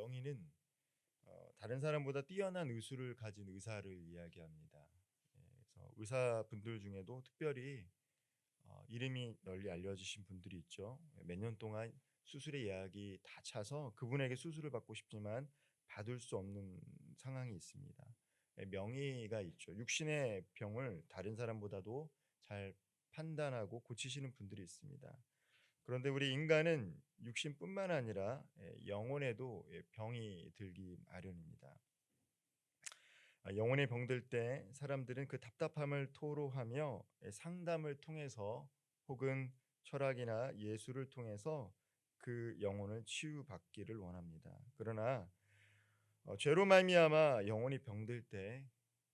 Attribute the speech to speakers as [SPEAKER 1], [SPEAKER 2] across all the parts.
[SPEAKER 1] 명의는 다른 사람보다 뛰어난 의술을 가진 의사를 이야기합니다. 그래서 의사분들 중에도 특별히 이름이 널리 알려지신 분들이 있죠. 몇 년 동안 수술의 예약이 다 차서 그분에게 수술을 받고 싶지만 받을 수 없는 상황이 있습니다. 명의가 있죠. 육신의 병을 다른 사람보다도 잘 판단하고 고치시는 분들이 있습니다. 그런데 우리 인간은 육신뿐만 아니라 영혼에도 병이 들기 마련입니다. 영혼의 병들 때 사람들은 그 답답함을 토로하며 상담을 통해서 혹은 철학이나 예술을 통해서 그 영혼을 치유받기를 원합니다. 그러나 죄로 말미암아 영혼이 병들 때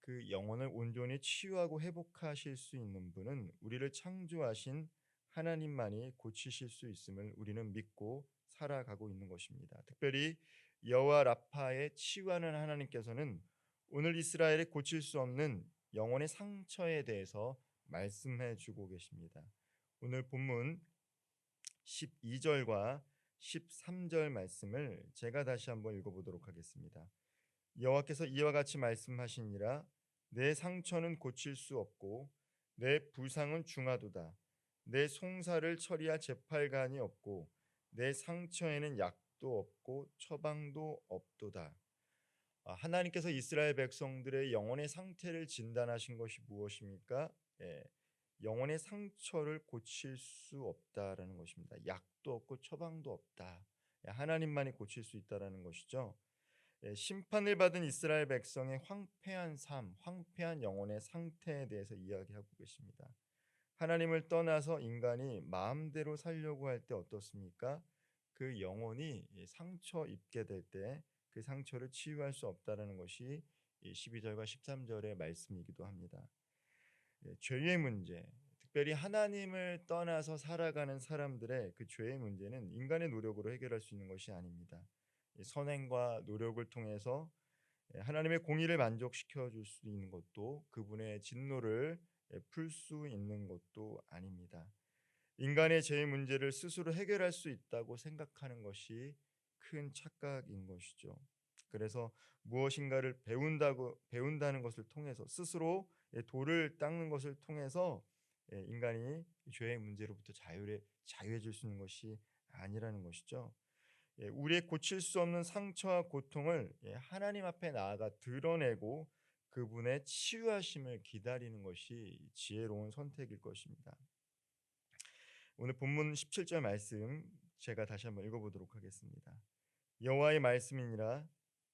[SPEAKER 1] 그 영혼을 온전히 치유하고 회복하실 수 있는 분은 우리를 창조하신 하나님만이 고치실 수 있음을 우리는 믿고 살아가고 있는 것입니다. 특별히 여호와 라파의 치유하는 하나님께서는 오늘 이스라엘이 고칠 수 없는 영혼의 상처에 대해서 말씀해 주고 계십니다. 오늘 본문 12절과 13절 말씀을 제가 다시 한번 읽어보도록 하겠습니다. 여호와께서 이와 같이 말씀하시니라. 내 상처는 고칠 수 없고 내 부상은 중하도다. 내 송사를 처리할 재팔간이 없고 내 상처에는 약도 없고 처방도 없도다. 하나님께서 이스라엘 백성들의 영혼의 상태를 진단하신 것이 무엇입니까? 영혼의 상처를 고칠 수 없다라는 것입니다. 약도 없고 처방도 없다. 하나님만이 고칠 수 있다라는 것이죠. 심판을 받은 이스라엘 백성의 황폐한 삶, 황폐한 영혼의 상태에 대해서 이야기하고 계십니다. 하나님을 떠나서 인간이 마음대로 살려고 할 때 어떻습니까? 그 영혼이 상처 입게 될 때 그 상처를 치유할 수 없다라는 것이 12절과 13절의 말씀이기도 합니다. 죄의 문제, 특별히 하나님을 떠나서 살아가는 사람들의 그 죄의 문제는 인간의 노력으로 해결할 수 있는 것이 아닙니다. 선행과 노력을 통해서 하나님의 공의를 만족시켜 줄 수 있는 것도 그분의 진노를 풀 수 있는 것도 아닙니다. 인간의 죄의 문제를 스스로 해결할 수 있다고 생각하는 것이 큰 착각인 것이죠. 그래서 무엇인가를 배운다는 것을 통해서 스스로 돌을 닦는 것을 통해서 인간이 죄의 문제로부터 자유해질 수 있는 것이 아니라는 것이죠. 우리의 고칠 수 없는 상처와 고통을 하나님 앞에 나아가 드러내고 그분의 치유하심을 기다리는 것이 지혜로운 선택일 것입니다. 오늘 본문 17절 말씀 제가 다시 한번 읽어보도록 하겠습니다. 여호와의 말씀이니라.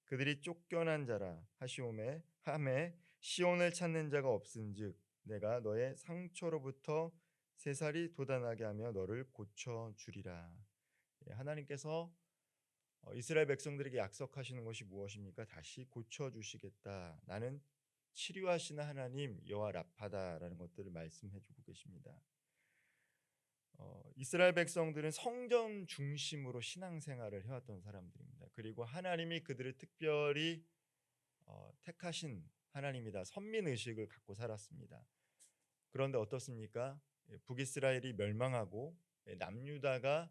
[SPEAKER 1] 그들이 쫓겨난 자라 하시오매 함에 시온을 찾는 자가 없은즉 내가 너의 상처로부터 새살이 돋아나게 하며 너를 고쳐 주리라. 하나님께서 이스라엘 백성들에게 약속하시는 것이 무엇입니까? 다시 고쳐 주시겠다. 나는 치료하시는 하나님 여호와 라파다라는 것들을 말씀해 주고 계십니다. 이스라엘 백성들은 성전 중심으로 신앙생활을 해왔던 사람들입니다. 그리고 하나님이 그들을 특별히 택하신 하나님이다. 선민 의식을 갖고 살았습니다. 그런데 어떻습니까? 북이스라엘이 멸망하고 남유다가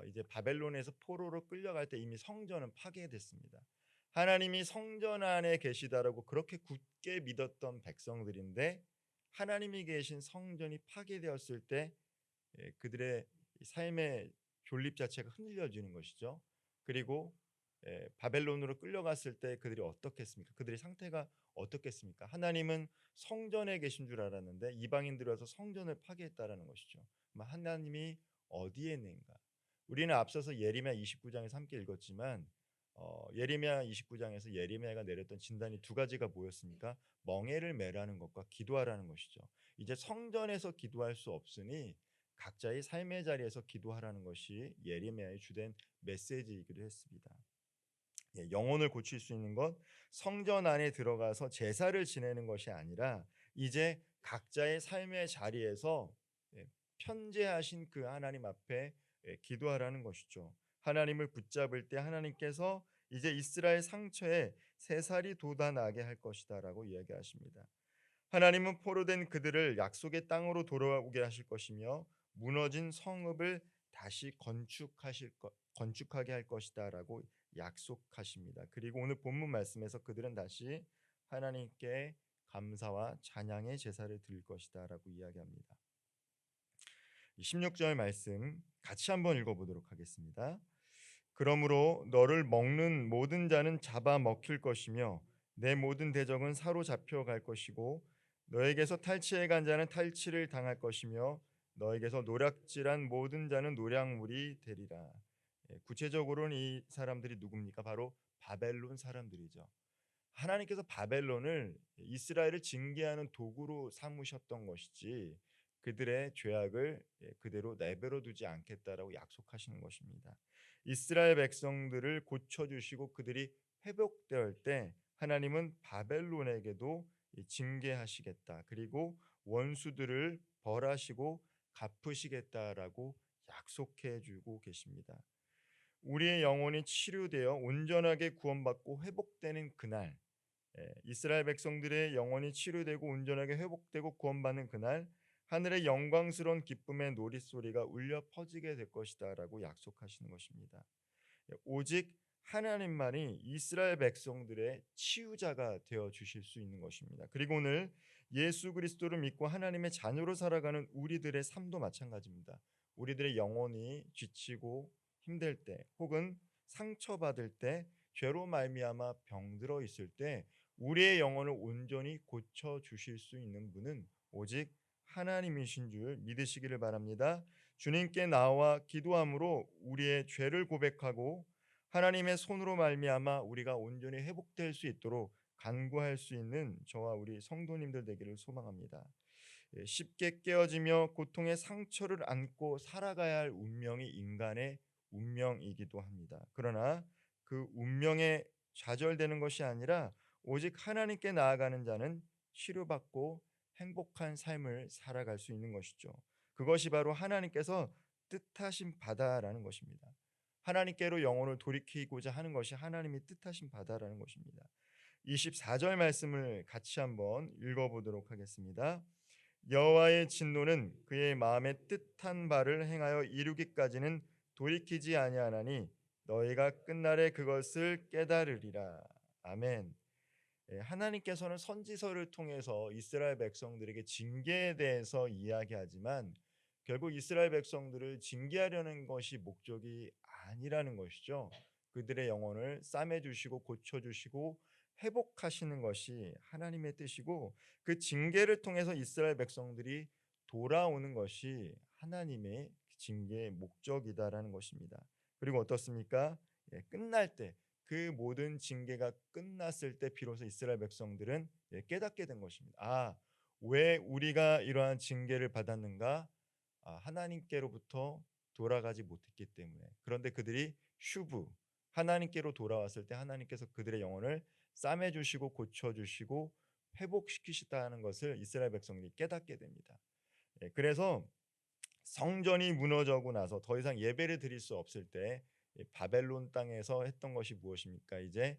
[SPEAKER 1] 이제 바벨론에서 포로로 끌려갈 때 이미 성전은 파괴됐습니다. 하나님이 성전 안에 계시다라고 그렇게 굳게 믿었던 백성들인데 하나님이 계신 성전이 파괴되었을 때 그들의 삶의 존립 자체가 흔들려지는 것이죠. 그리고 바벨론으로 끌려갔을 때 그들이 어떻겠습니까? 그들의 상태가 어떻겠습니까? 하나님은 성전에 계신 줄 알았는데 이방인들이 와서 성전을 파괴했다라는 것이죠. 하나님이 어디에 있는가? 우리는 앞서서 예레미야 29장에서 함께 읽었지만 예레미야 29장에서 예레미야가 내렸던 진단이 두 가지가 뭐였습니까? 멍에를 매라는 것과 기도하라는 것이죠. 이제 성전에서 기도할 수 없으니 각자의 삶의 자리에서 기도하라는 것이 예레미야의 주된 메시지이기도 했습니다. 영혼을 고칠 수 있는 것, 성전 안에 들어가서 제사를 지내는 것이 아니라 이제 각자의 삶의 자리에서 편재하신 그 하나님 앞에 기도하라는 것이죠. 하나님을 붙잡을 때 하나님께서 이제 이스라엘 상처에 새살이 돋아나게 할 것이다라고 이야기하십니다. 하나님은 포로된 그들을 약속의 땅으로 돌아오게 하실 것이며 무너진 성읍을 다시 건축하실 것 건축하게 할 것이다라고 약속하십니다. 그리고 오늘 본문 말씀에서 그들은 다시 하나님께 감사와 찬양의 제사를 드릴 것이다라고 이야기합니다. 16절 말씀 같이 한번 읽어보도록 하겠습니다. 그러므로 너를 먹는 모든 자는 잡아 먹힐 것이며 내 모든 대적은 사로잡혀 갈 것이고 너에게서 탈취해 간 자는 탈취를 당할 것이며 너에게서 노략질한 모든 자는 노략물이 되리라. 구체적으로는 이 사람들이 누굽니까? 바로 바벨론 사람들이죠. 하나님께서 바벨론을 이스라엘을 징계하는 도구로 삼으셨던 것이지 그들의 죄악을 그대로 내버려 두지 않겠다라고 약속하시는 것입니다. 이스라엘 백성들을 고쳐주시고 그들이 회복될 때 하나님은 바벨론에게도 징계하시겠다. 그리고 원수들을 벌하시고 갚으시겠다라고 약속해 주고 계십니다. 우리의 영혼이 치료되어 온전하게 구원받고 회복되는 그날, 이스라엘 백성들의 영혼이 치료되고 온전하게 회복되고 구원받는 그날 하늘의 영광스러운 기쁨의 노랫소리가 울려 퍼지게 될 것이다라고 약속하시는 것입니다. 오직 하나님만이 이스라엘 백성들의 치유자가 되어 주실 수 있는 것입니다. 그리고 오늘 예수 그리스도를 믿고 하나님의 자녀로 살아가는 우리들의 삶도 마찬가지입니다. 우리들의 영혼이 지치고 힘들 때 혹은 상처받을 때 죄로 말미암아 병들어 있을 때 우리의 영혼을 온전히 고쳐 주실 수 있는 분은 오직 하나님이신 줄 믿으시기를 바랍니다. 주님께 나와 기도함으로 우리의 죄를 고백하고 하나님의 손으로 말미암아 우리가 온전히 회복될 수 있도록 간구할 수 있는 저와 우리 성도님들 되기를 소망합니다. 쉽게 깨어지며 고통의 상처를 안고 살아가야 할 운명이 인간의 운명이기도 합니다. 그러나 그 운명에 좌절되는 것이 아니라 오직 하나님께 나아가는 자는 치료받고 행복한 삶을 살아갈 수 있는 것이죠. 그것이 바로 하나님께서 뜻하신 바다라는 것입니다. 하나님께로 영혼을 돌이키고자 하는 것이 하나님이 뜻하신 바다라는 것입니다. 24절 말씀을 같이 한번 읽어보도록 하겠습니다. 여호와의 진노는 그의 마음에 뜻한 바를 행하여 이루기까지는 돌이키지 아니하나니 너희가 끝날에 그것을 깨달으리라. 아멘. 하나님께서는 선지서를 통해서 이스라엘 백성들에게 징계에 대해서 이야기하지만 결국 이스라엘 백성들을 징계하려는 것이 목적이 아니라는 것이죠. 그들의 영혼을 싸매 주시고 고쳐 주시고 회복하시는 것이 하나님의 뜻이고 그 징계를 통해서 이스라엘 백성들이 돌아오는 것이 하나님의 징계의 목적이다라는 것입니다. 그리고 어떻습니까? 끝날 때 그 모든 징계가 끝났을 때 비로소 이스라엘 백성들은 깨닫게 된 것입니다. 왜 우리가 이러한 징계를 받았는가? 하나님께로부터 돌아가지 못했기 때문에. 그런데 그들이 슈브 하나님께로 돌아왔을 때 하나님께서 그들의 영혼을 싸매 주시고 고쳐 주시고 회복시키시다는 것을 이스라엘 백성들이 깨닫게 됩니다. 그래서 성전이 무너져고 나서 더 이상 예배를 드릴 수 없을 때 바벨론 땅에서 했던 것이 무엇입니까? 이제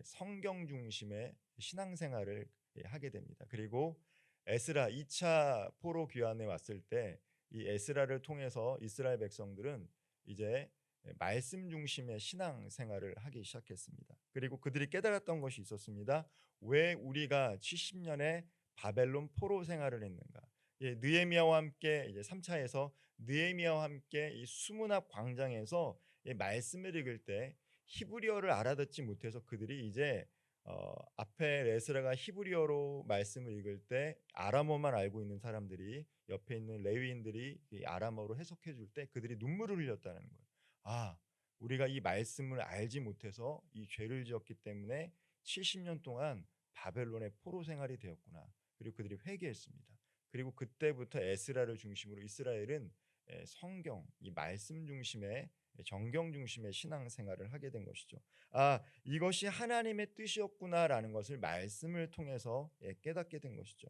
[SPEAKER 1] 성경 중심의 신앙생활을 하게 됩니다. 그리고 에스라 2차 포로 귀환에 왔을 때 이 에스라를 통해서 이스라엘 백성들은 이제 말씀 중심의 신앙생활을 하기 시작했습니다. 그리고 그들이 깨달았던 것이 있었습니다. 왜 우리가 70년의 바벨론 포로 생활을 했는가? 느헤미야와 함께 이제 3차에서 느헤미야와 함께 이 수문앞 광장에서 말씀을 읽을 때 히브리어를 알아듣지 못해서 그들이 이제 앞에 에스라가 히브리어로 말씀을 읽을 때 아람어만 알고 있는 사람들이 옆에 있는 레위인들이 이 아람어로 해석해 줄 때 그들이 눈물을 흘렸다는 거예요. 우리가 이 말씀을 알지 못해서 이 죄를 지었기 때문에 70년 동안 바벨론의 포로 생활이 되었구나. 그리고 그들이 회개했습니다. 그리고 그때부터 에스라를 중심으로 이스라엘은 성경, 이 말씀 중심의 정경 중심의 신앙생활을 하게 된 것이죠. 이것이 하나님의 뜻이었구나라는 것을 말씀을 통해서 깨닫게 된 것이죠.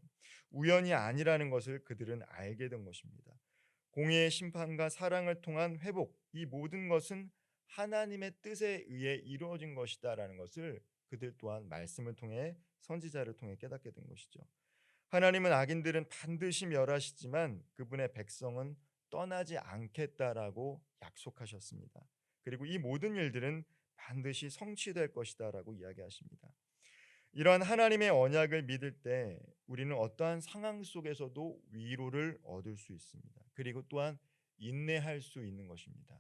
[SPEAKER 1] 우연이 아니라는 것을 그들은 알게 된 것입니다. 공의의 심판과 사랑을 통한 회복, 이 모든 것은 하나님의 뜻에 의해 이루어진 것이다라는 것을 그들 또한 말씀을 통해 선지자를 통해 깨닫게 된 것이죠. 하나님은 악인들은 반드시 멸하시지만 그분의 백성은 떠나지 않겠다라고 약속하셨습니다. 그리고 이 모든 일들은 반드시 성취될 것이다라고 이야기하십니다. 이러한 하나님의 언약을 믿을 때 우리는 어떠한 상황 속에서도 위로를 얻을 수 있습니다. 그리고 또한 인내할 수 있는 것입니다.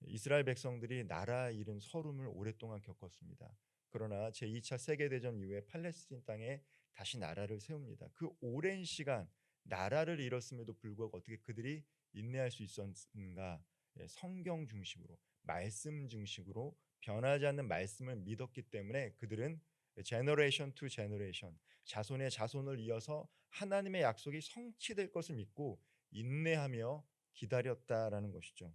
[SPEAKER 1] 이스라엘 백성들이 나라 잃은 서름을 오랫동안 겪었습니다. 그러나 제2차 세계대전 이후에 팔레스틴 땅에 다시 나라를 세웁니다. 그 오랜 시간 나라를 잃었음에도 불구하고 어떻게 그들이 인내할 수 있었는가? 성경 중심으로, 말씀 중심으로 변하지 않는 말씀을 믿었기 때문에 그들은 제너레이션 투 제너레이션, 자손의 자손을 이어서 하나님의 약속이 성취될 것을 믿고 인내하며 기다렸다라는 것이죠.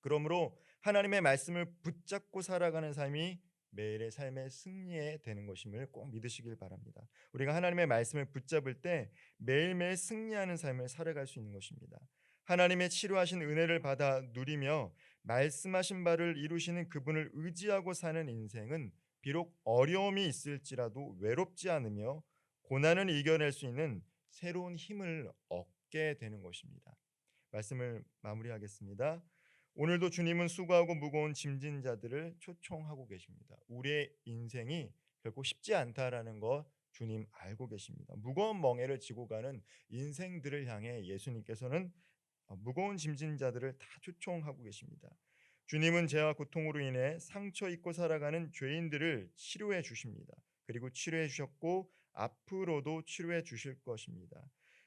[SPEAKER 1] 그러므로 하나님의 말씀을 붙잡고 살아가는 삶이 매일의 삶의 승리에 되는 것임을 꼭 믿으시길 바랍니다. 우리가 하나님의 말씀을 붙잡을 때 매일매일 승리하는 삶을 살아갈 수 있는 것입니다. 하나님의 치료하신 은혜를 받아 누리며 말씀하신 바를 이루시는 그분을 의지하고 사는 인생은 비록 어려움이 있을지라도 외롭지 않으며 고난을 이겨낼 수 있는 새로운 힘을 얻게 되는 것입니다. 말씀을 마무리하겠습니다. 오늘도 주님은 수고하고 무거운 짐진 자들을 초청하고 계십니다. 우리의 인생이 결코 쉽지 않다라는 것 주님 알고 계십니다. 무거운 멍에를 지고 가는 인생들을 향해 예수님께서는 무거운 짐진 자들을 다 초청하고 계십니다. 주님은 죄와 고통으로 인해 상처 입고 살아가는 죄인들을 치료해 주십니다. 그리고 치료해 주셨고 앞으로도 치료해 주실 것입니다.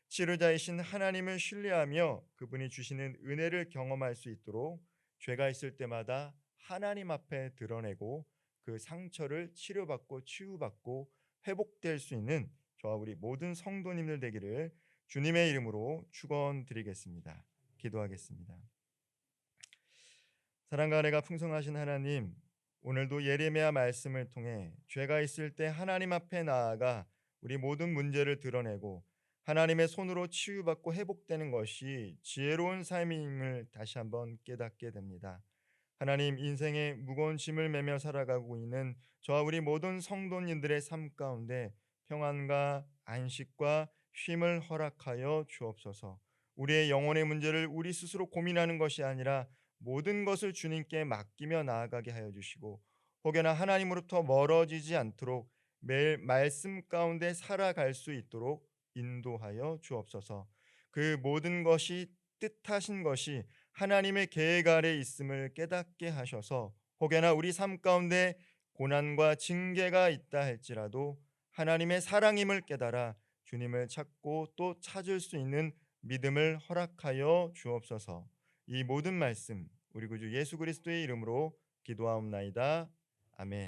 [SPEAKER 1] 치료자이신 하나님을 신뢰하며 그분이 주시는 은혜를 경험할 수 있도록 죄가 있을 때마다 하나님 앞에 드러내고 그 상처를 치료받고 치유받고 회복될 수 있는 저와 우리 모든 성도님들 되기를 주님의 이름으로 축원드리겠습니다. 기도하겠습니다. 사랑과 은혜가 풍성하신 하나님, 오늘도 예레미야 말씀을 통해 죄가 있을 때 하나님 앞에 나아가 우리 모든 문제를 드러내고 하나님의 손으로 치유받고 회복되는 것이 지혜로운 삶임을 다시 한번 깨닫게 됩니다. 하나님, 인생의 무거운 짐을 메며 살아가고 있는 저와 우리 모든 성도님들의 삶 가운데 평안과 안식과 쉼을 허락하여 주옵소서. 우리의 영혼의 문제를 우리 스스로 고민하는 것이 아니라 모든 것을 주님께 맡기며 나아가게 하여 주시고 혹여나 하나님으로부터 멀어지지 않도록 매일 말씀 가운데 살아갈 수 있도록 인도하여 주옵소서. 그 모든 것이 뜻하신 것이 하나님의 계획 아래 있음을 깨닫게 하셔서 혹여나 우리 삶 가운데 고난과 징계가 있다 할지라도 하나님의 사랑임을 깨달아 주님을 찾고 또 찾을 수 있는 믿음을 허락하여 주옵소서. 이 모든 말씀 우리 구주 예수 그리스도의 이름으로 기도하옵나이다. 아멘.